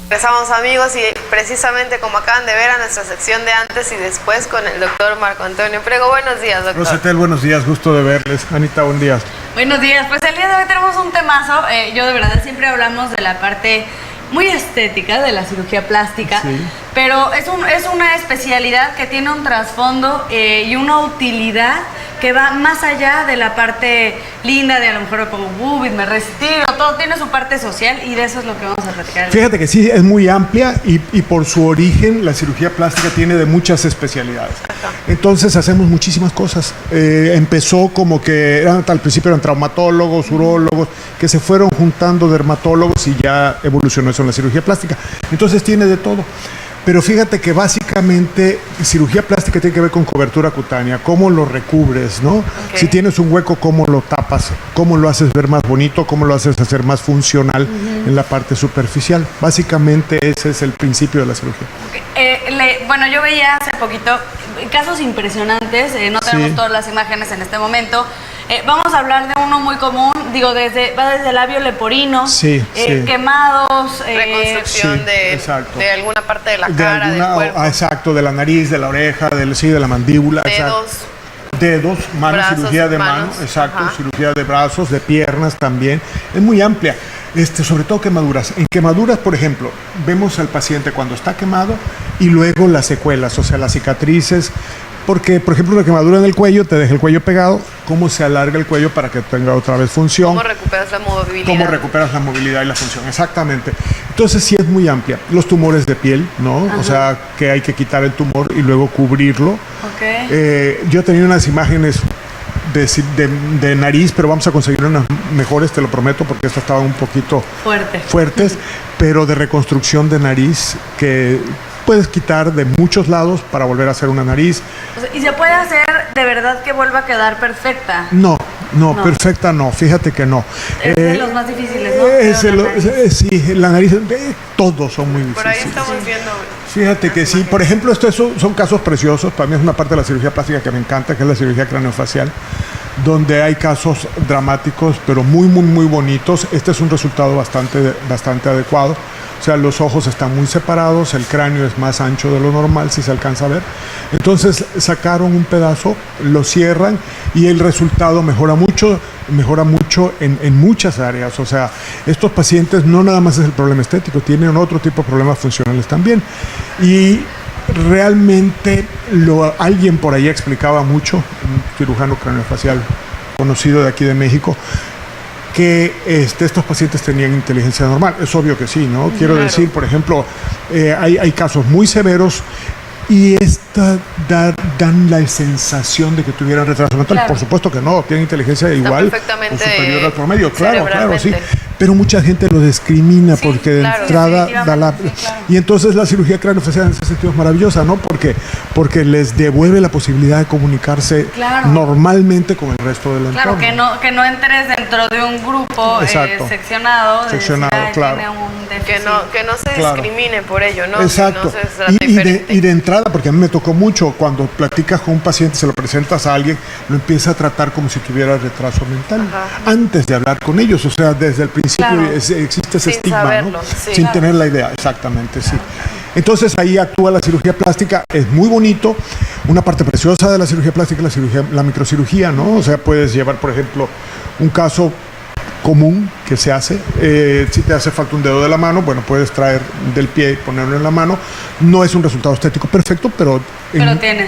Regresamos, amigos, y precisamente como acaban de ver a nuestra sección de antes y después con el doctor Marco Antonio Priego. Buenos días, doctor. Rosetel, buenos días, gusto de verles. Anita, buen día. Buenos días, pues el día de hoy tenemos un temazo. Yo de verdad siempre hablamos de la parte muy estética de la cirugía plástica, sí, pero es una especialidad que tiene un trasfondo y una utilidad que va más allá de la parte linda de a lo mejor como boobies, me retiro, todo tiene su parte social y de eso es lo que vamos a platicar. Fíjate que sí, es muy amplia y por su origen la cirugía plástica tiene de muchas especialidades. Entonces hacemos muchísimas cosas. Empezó como que al principio eran traumatólogos, urólogos, que se fueron juntando dermatólogos y ya evolucionó eso en la cirugía plástica. Entonces tiene de todo. Pero fíjate que básicamente cirugía plástica tiene que ver con cobertura cutánea, cómo lo recubres, ¿no? Okay. Si tienes un hueco, cómo lo tapas, cómo lo haces ver más bonito, cómo lo haces hacer más funcional en la parte superficial. Básicamente ese es el principio de la cirugía. Okay. Bueno, yo veía hace poquito casos impresionantes, no tenemos todas las imágenes en este momento. Vamos a hablar de uno muy común, digo, va desde labio leporino, quemados, reconstrucción de alguna parte de la cara, del cuerpo. Exacto, de la nariz, de la oreja, de la mandíbula. Dedos, manos, brazos, cirugía de manos, exacto, cirugía de brazos, de piernas también. Es muy amplia. Sobre todo quemaduras. En quemaduras, por ejemplo, vemos al paciente cuando está quemado y luego las secuelas, o sea, las cicatrices. Porque, por ejemplo, una quemadura en el cuello te deja el cuello pegado. ¿Cómo se alarga el cuello para que tenga otra vez función? ¿Cómo recuperas la movilidad? ¿Cómo recuperas la movilidad y la función? Exactamente. Entonces sí es muy amplia. Los tumores de piel, ¿no? O sea, que hay que quitar el tumor y luego cubrirlo. Okay. Yo tenía unas imágenes de nariz, pero vamos a conseguir unas mejores, te lo prometo, porque estas estaban un poquito fuertes, pero de reconstrucción de nariz que puedes quitar de muchos lados para volver a hacer una nariz. O sea, ¿y se puede hacer de verdad que vuelva a quedar perfecta? No, perfecta no, fíjate que no. Es de los más difíciles, ¿no? Sí, la nariz, todos son muy difíciles. Por ahí estamos viendo. Fíjate que sí, por ejemplo, estos son casos preciosos. Para mí es una parte de la cirugía plástica que me encanta, que es la cirugía craneofacial, donde hay casos dramáticos, pero muy, muy, muy bonitos. Este es un resultado bastante adecuado. O sea, los ojos están muy separados, el cráneo es más ancho de lo normal, si se alcanza a ver. Entonces sacaron un pedazo, lo cierran y el resultado mejora mucho en muchas áreas. O sea, estos pacientes no nada más es el problema estético, tienen otro tipo de problemas funcionales también. Y realmente alguien por ahí explicaba mucho, un cirujano craneofacial conocido de aquí de México, que estos pacientes tenían inteligencia normal. Es obvio que sí, ¿no? Quiero decir, por ejemplo, hay casos muy severos y dan la sensación de que tuvieran retraso mental. Por supuesto que no, tienen inteligencia igual o superior al promedio. Claro, sí. Pero mucha gente lo discrimina porque de entrada da la... Y entonces la cirugía craneofacial en ese sentido es maravillosa, ¿no? Porque les devuelve la posibilidad de comunicarse normalmente con el resto del entorno. Claro, que no entres dentro de un grupo seccionado, claro. Que no se discrimine por ello, ¿no? Exacto. Y de entrada, porque a mí me tocó mucho, cuando platicas con un paciente, se lo presentas a alguien, lo empieza a tratar como si tuviera retraso mental, antes de hablar con ellos. O sea, desde el principio existe ese estigma, saberlo, ¿no? Sin tener la idea, exactamente, sí. Entonces ahí actúa la cirugía plástica, es muy bonito. Una parte preciosa de la cirugía plástica es la microcirugía, ¿no? O sea, puedes llevar, por ejemplo, un caso común que se hace, si te hace falta un dedo de la mano, bueno, puedes traer del pie y ponerlo en la mano. No es un resultado estético perfecto, pero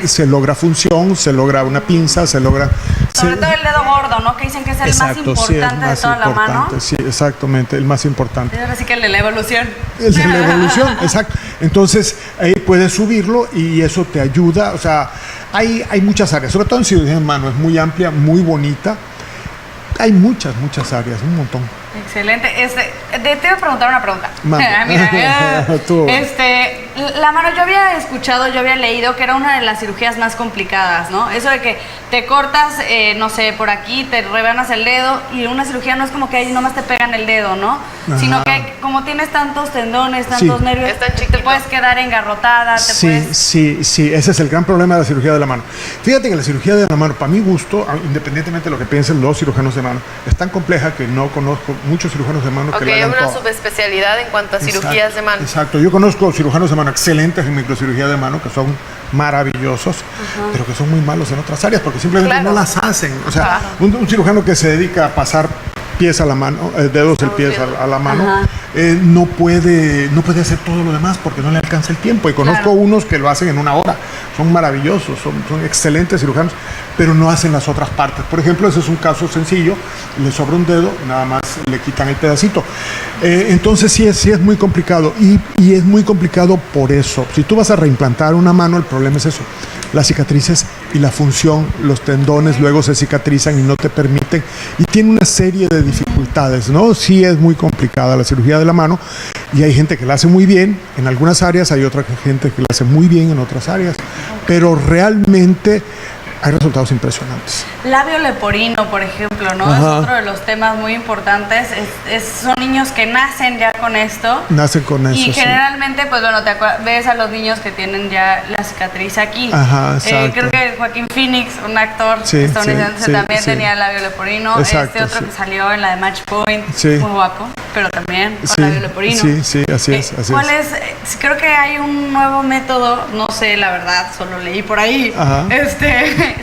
se logra función, se logra una pinza, se logra... Sobre todo el dedo gordo, ¿no? Que dicen que es el más importante de toda la mano. Sí, exactamente, el más importante. Es ahora sí que el de la evolución. El de la evolución, exacto. Entonces, ahí puedes subirlo y eso te ayuda. O sea, hay muchas áreas, sobre todo en cirugía de mano, es muy amplia, muy bonita. Hay muchas áreas, un montón. Excelente. Te iba a preguntar una pregunta. Mira, la mano, yo había leído que era una de las cirugías más complicadas, ¿no? Eso de que te cortas, no sé, por aquí, te rebanas el dedo y una cirugía no es como que ahí nomás te pegan el dedo, ¿no? Sino que como tienes tantos tendones, tantos nervios, te puedes quedar engarrotada. Sí, ese es el gran problema de la cirugía de la mano. Fíjate que la cirugía de la mano, para mi gusto, independientemente de lo que piensen los cirujanos de mano, es tan compleja que no conozco muchos cirujanos de mano Ok, que le hay hagan una todo. subespecialidad en cuanto a cirugías de mano. Exacto, yo conozco cirujanos de mano excelentes en microcirugía de mano que son maravillosos, pero que son muy malos en otras áreas porque simplemente Claro. no las hacen. O sea, Claro. un cirujano que se dedica a pasar pies a la mano, dedos del pie a la mano, Ajá. no puede hacer todo lo demás porque no le alcanza el tiempo. Y conozco Claro. unos que lo hacen en una hora. Son maravillosos, son excelentes cirujanos, pero no hacen las otras partes. Por ejemplo, ese es un caso sencillo, le sobra un dedo, nada más le quitan el pedacito. Entonces sí es muy complicado y es muy complicado por eso. Si tú vas a reimplantar una mano, el problema es eso. Las cicatrices y la función, los tendones luego se cicatrizan y no te permiten. Y tiene una serie de dificultades, ¿no? Sí es muy complicada la cirugía de la mano y hay gente que la hace muy bien en algunas áreas, hay otra gente que la hace muy bien en otras áreas, pero realmente hay resultados impresionantes. Labio leporino, por ejemplo, ¿no? Ajá. Es otro de los temas muy importantes. Son niños que nacen ya con esto. Nacen con eso, Y sí. generalmente, pues bueno, ves a los niños que tienen ya la cicatriz aquí. Ajá, exacto. Creo que Joaquín Phoenix, un actor Sí, estadounidense, sí, también sí. tenía labio leporino. Exacto, Otro sí. que salió en la de Match Point, Sí. muy guapo, pero también con Sí, labio leporino. sí, así es. ¿Cuál es? Creo que hay un nuevo método, no sé, la verdad, solo leí por ahí. Ajá. Es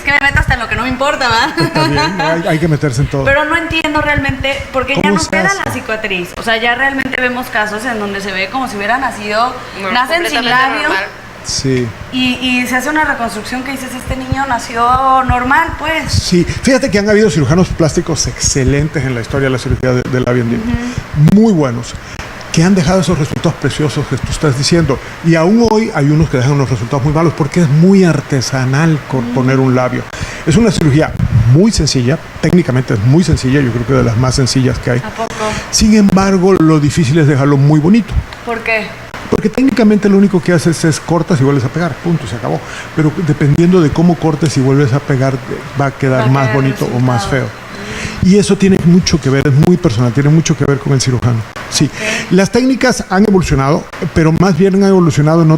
que me meto hasta en lo que no me importa, ¿va? Está bien, hay que meterse en todo. Pero no entiendo realmente, porque ya ¿Cómo no se queda hace? la cicatriz. O sea, ya realmente vemos casos en donde se ve como si hubiera nacido, Bueno, nacen sin completamente labio normal. Sí. y se hace una reconstrucción que dices, este niño nació normal, pues. Sí, fíjate que han habido cirujanos plásticos excelentes en la historia de la cirugía de labio hendido, muy buenos, que han dejado esos resultados preciosos que tú estás diciendo. Y aún hoy hay unos que dejan unos resultados muy malos porque es muy artesanal poner un labio. Es una cirugía muy sencilla, técnicamente es muy sencilla, yo creo que de las más sencillas que hay. ¿A poco? Sin embargo, lo difícil es dejarlo muy bonito. ¿Por qué? Porque técnicamente lo único que haces es cortas y vuelves a pegar, punto, se acabó. Pero dependiendo de cómo cortes y vuelves a pegar, va a quedar Va a más quedar bonito o más resultado. feo. Y eso tiene mucho que ver, es muy personal, tiene mucho que ver con el cirujano. Sí, las técnicas han evolucionado, pero más bien han evolucionado en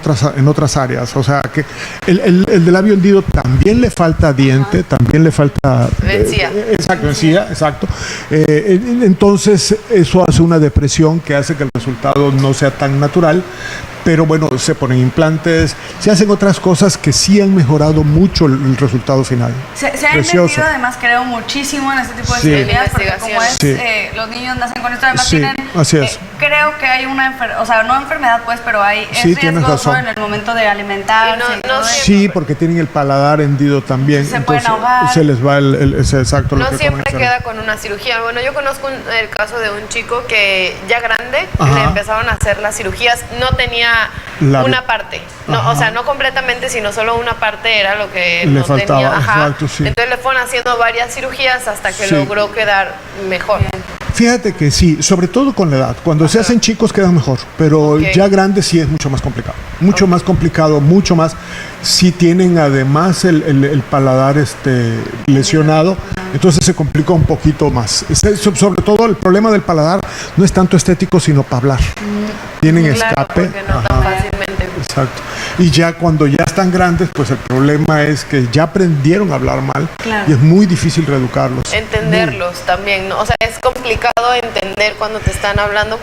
otras áreas. O sea, que el de labio hendido también le falta diente, también le falta... Encía. Exacto, encía, exacto. Entonces, eso hace una depresión que hace que el resultado no sea tan natural. Pero bueno, se ponen implantes, se hacen otras cosas que sí han mejorado mucho el resultado final. Se ha Precioso. invertido además, creo, muchísimo en este tipo de Sí. cirugías, porque como es, Sí. los niños nacen con esto, además Sí, tienen, así es. creo que hay una enfermedad, o sea, no enfermedad pues, pero hay, Sí, es tienes riesgoso razón. en el momento de alimentarse. Y no- y todo no eso. Sí, porque tienen el paladar hendido también. Se entonces pueden ahogar. se les va ese exacto lo No que siempre comentan. queda con una cirugía. Bueno, yo conozco el caso de un chico que ya grande Ajá. le empezaron a hacer las cirugías. No tenía Labio. una parte. No, Ajá. o sea, no completamente, sino solo una parte era lo que Le no faltaba, tenía. Ajá. exacto, sí. Entonces le fueron haciendo varias cirugías hasta que Sí. logró quedar mejor. Fíjate que sí, sobre todo con la edad. Cuando se hacen chicos quedan mejor, pero Ok. ya grandes sí es mucho más complicado. Mucho más complicado, mucho más. Si tienen además el paladar lesionado, entonces se complica un poquito más. Sobre todo el problema del paladar no es tanto estético, sino para hablar. Tienen Claro, escape. porque no tan Ajá. fácilmente. Exacto. Y ya cuando ya están grandes, pues el problema es que ya aprendieron a hablar mal Claro. y es muy difícil reeducarlos. Entenderlos también, ¿no? O sea, es complicado entender cuando te están hablando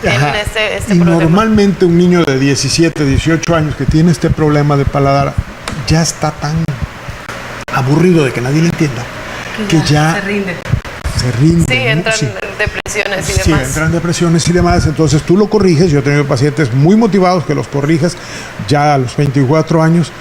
tienen Ajá. este Y problema. normalmente un niño de 17, 18 años que tiene este problema de paladar ya está tan aburrido de que nadie le entienda que ya se rinde. se rinde. Sí, ¿no? entran Sí. en depresiones y Sí, demás. entran depresiones y demás, entonces tú lo corriges. Yo he tenido pacientes muy motivados que los corriges ya a los 24 años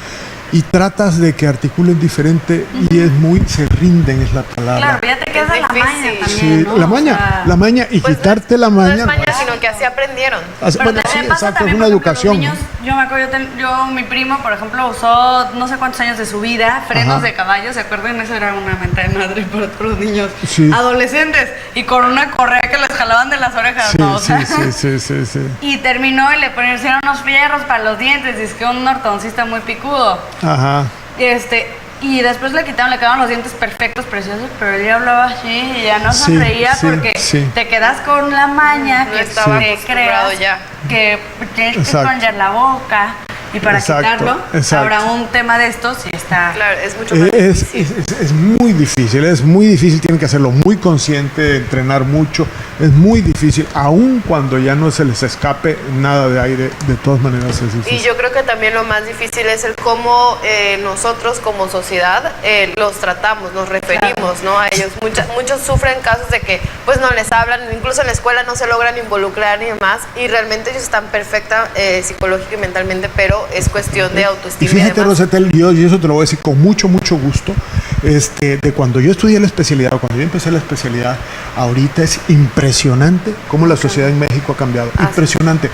y tratas de que articulen diferente y se rinden, es la palabra. Claro, ya te queda Es la maña difícil. también, Sí, ¿no? la O maña, sea, la maña y Pues quitarte la No maña. es maña, sino que así aprendieron. Pero Bueno, sí, también pasa exacto, es también, una por ejemplo, los educación. niños, yo me acuerdo, mi primo, por ejemplo, usó no sé cuántos años de su vida frenos Ajá. de caballo, ¿se acuerdan? Eso era una mentada de madre para otros niños Sí. adolescentes y con una correa que les jalaban de las orejas, Sí, ¿no? O sí, sea, sí. y terminó y le pusieron unos fierros para los dientes, dice que un ortodoncista muy picudo. Ajá. Y después le quedaron los dientes perfectos, preciosos, pero él ya hablaba así y ya no Sí, sonreía sí, porque sí. te quedas con la maña No que estaba te acostumbrado creas ya. que tienes que Exacto. esconder la boca, Y para Exacto, quitarlo, exacto. ahora un tema de estos sí está... Claro, es mucho más difícil. Es muy difícil, tienen que hacerlo muy consciente, entrenar mucho, es muy difícil, aun cuando ya no se les escape nada de aire, de todas maneras es difícil. Y yo creo que también lo más difícil es el cómo nosotros como sociedad los tratamos, nos referimos, ¿no? A ellos. Muchos sufren casos de que pues no les hablan, incluso en la escuela no se logran involucrar ni demás, y realmente ellos están perfecta psicológica y mentalmente, pero es cuestión de autoestima. Y fíjate, Rosetel, yo eso te lo voy a decir con mucho gusto, de cuando yo estudié la especialidad, o cuando yo empecé la especialidad, ahorita es impresionante cómo la sociedad en México ha cambiado. Impresionante.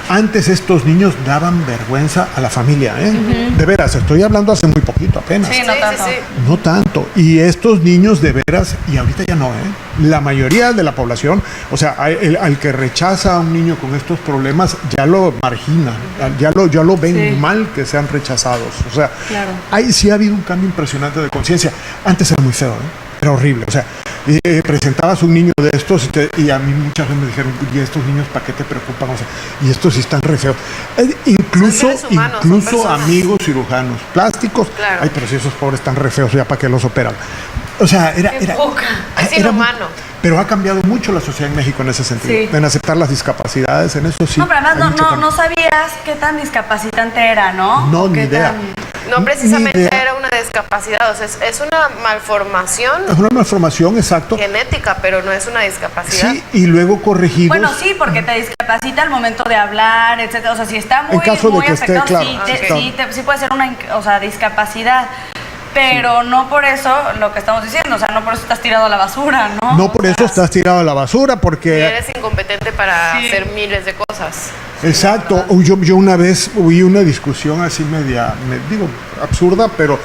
Antes estos niños daban vergüenza a la familia, de veras, estoy hablando hace muy poquito apenas. Sí, no tanto. No tanto. Y estos niños de veras, y ahorita ya no, la mayoría de la población, o sea, al que rechaza a un niño con estos problemas, ya lo margina, ya lo ven mal que sean rechazados. O sea, sí ha habido un cambio impresionante de conciencia. Antes era muy feo, era horrible. O sea, presentabas un niño de estos y a mí muchas veces me dijeron, ¿y estos niños para qué te preocupan? O sea, y estos sí están re feos. Incluso amigos cirujanos plásticos. Claro. Ay, pero si esos pobres están re feos, ya para qué los operan. O sea, era inhumano. Pero ha cambiado mucho la sociedad en México en ese sentido, en aceptar las discapacidades, en eso sí. No, pero además no sabías qué tan discapacitante era, ¿no? No, ni idea. No, precisamente era una discapacidad, o sea, es una malformación. Es una malformación, exacto. Genética, pero no es una discapacidad. Sí, y luego corregidos. Bueno, sí, porque te discapacita al momento de hablar, etcétera. O sea, si está muy, en caso de que afectado, esté, claro. sí puede ser una discapacidad. Pero no por eso lo que estamos diciendo, o sea, no por eso estás tirado a la basura, ¿no? No por eso estás tirado a la basura, porque... Y eres incompetente para hacer miles de cosas. Exacto. Yo una vez oí una discusión así digo, absurda, pero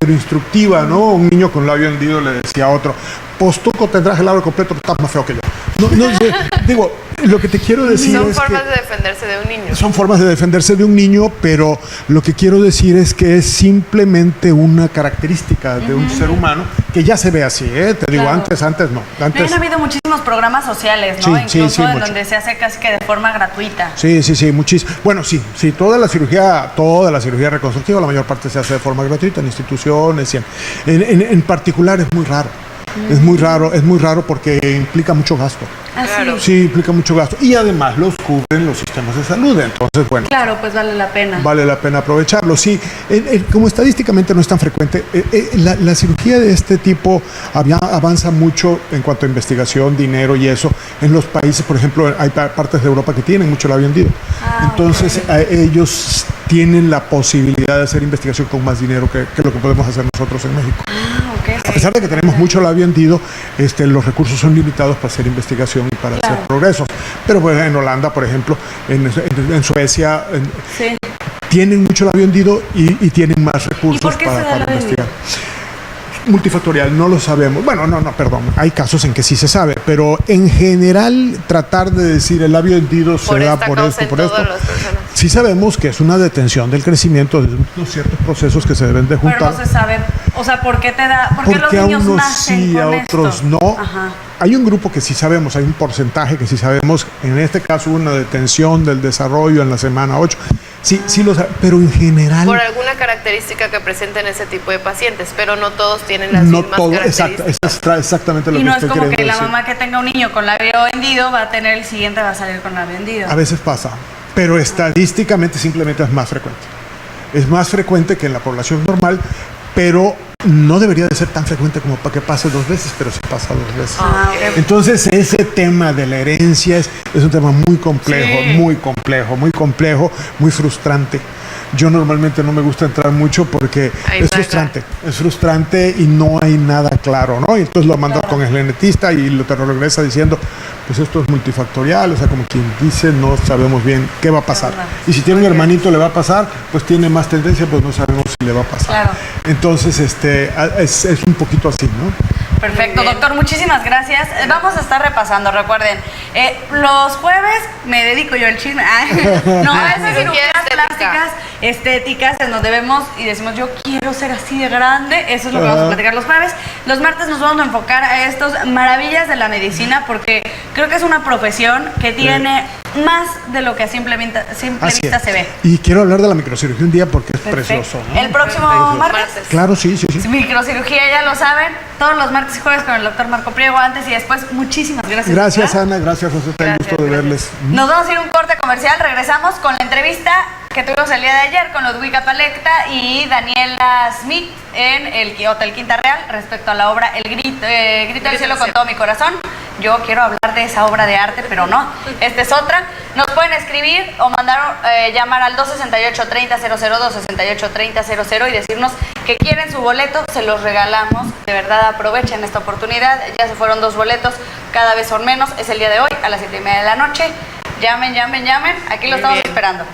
instructiva, ¿no? Un niño con labio hendido le decía a otro, pues tú tendrás el labio completo, pero estás más feo que yo. No sé, digo, lo que te quiero decir son es formas de defenderse de un niño. Son formas de defenderse de un niño, pero lo que quiero decir es que es simplemente una característica de un ser humano que ya se ve así, Te digo, antes no. Han habido muchísimos programas sociales, ¿no? Incluso en donde se hace casi que de forma gratuita. Sí, muchísimo. Bueno, sí, toda la cirugía reconstructiva, la mayor parte se hace de forma gratuita en instituciones, en particular es muy raro. Es muy raro porque implica mucho gasto. Claro. Sí, implica mucho gasto. Y además los cubren los sistemas de salud. Entonces, bueno. Claro, pues vale la pena. Vale la pena aprovecharlo. Sí, como estadísticamente no es tan frecuente, la cirugía de este tipo avanza mucho en cuanto a investigación, dinero y eso. En los países, por ejemplo, hay partes de Europa que tienen mucho labio hendido. Entonces, ellos tienen la posibilidad de hacer investigación con más dinero que lo que podemos hacer nosotros en México. A pesar de que tenemos mucho labio hendido, los recursos son limitados para hacer investigación y para hacer progresos. Pero pues, en Holanda, por ejemplo, en Suecia, tienen mucho labio hendido y tienen más recursos para investigar. Multifactorial, no lo sabemos. Bueno, perdón. Hay casos en que sí se sabe, pero en general tratar de decir el labio hendido se da por esto, por esto. Sí sabemos que es una detención del crecimiento de unos ciertos procesos que se deben de juntar. Pero no se sabe, o sea, ¿por qué los niños a unos nacen sí, con a otros esto? no? Ajá. Hay un grupo que sí sabemos, hay un porcentaje que sí sabemos. En este caso, una detención del desarrollo en la semana 8. Sí lo sabemos, pero en general... Por alguna característica que presenten ese tipo de pacientes, pero no todos tienen las mismas características. Exactamente lo y que no estoy es como queriendo que la decir. mamá que tenga un niño con labio hendido va a tener el siguiente, va a salir con labio hendido. A veces pasa, pero estadísticamente simplemente es más frecuente. Es más frecuente que en la población normal, pero no debería de ser tan frecuente como para que pase 2 veces, pero sí pasa 2 veces. Okay. Entonces ese tema de la herencia es un tema muy complejo, muy frustrante. Yo normalmente no me gusta entrar mucho porque es frustrante y no hay nada claro, ¿no? Y entonces lo mandas con el genetista y te lo regresa diciendo, pues esto es multifactorial, o sea, como quien dice, no sabemos bien qué va a pasar. Y si tiene un hermanito le va a pasar, pues tiene más tendencia, pues no sabemos si le va a pasar. Claro. Entonces, es un poquito así, ¿no? Perfecto, doctor, muchísimas gracias. Vamos a estar repasando, recuerden, los jueves me dedico yo al chisme. No, esas cirugías plásticas, estéticas, en donde vemos y decimos, yo quiero ser así de grande. Eso es lo que vamos a platicar los jueves. Los martes nos vamos a enfocar a estas maravillas de la medicina, porque creo que es una profesión que tiene más de lo que a simple vista se ve. Y quiero hablar de la microcirugía un día porque es Perfecto. precioso, ¿no? El próximo martes. Claro, sí. Microcirugía, ya lo saben, todos los martes y jueves con el doctor Marco Priego, antes y después. Muchísimas gracias. Gracias, Ana, gracias, José, te gusto de verles. Nos vamos a ir a un corte comercial, regresamos con la entrevista que tuvimos el día de ayer con Ludwika Palecta y Daniela Smith en el Hotel Quinta Real respecto a la obra El Grito del Cielo con todo mi corazón. Yo quiero hablar de esa obra de arte, pero no, esta es otra. Nos pueden escribir o mandar, llamar al 268-3000, 268-3000 y decirnos que quieren su boleto, se los regalamos. De verdad, aprovechen esta oportunidad. Ya se fueron 2 boletos, cada vez son menos. Es el día de hoy a las 7:30 de la noche. Llamen, aquí lo estamos esperando.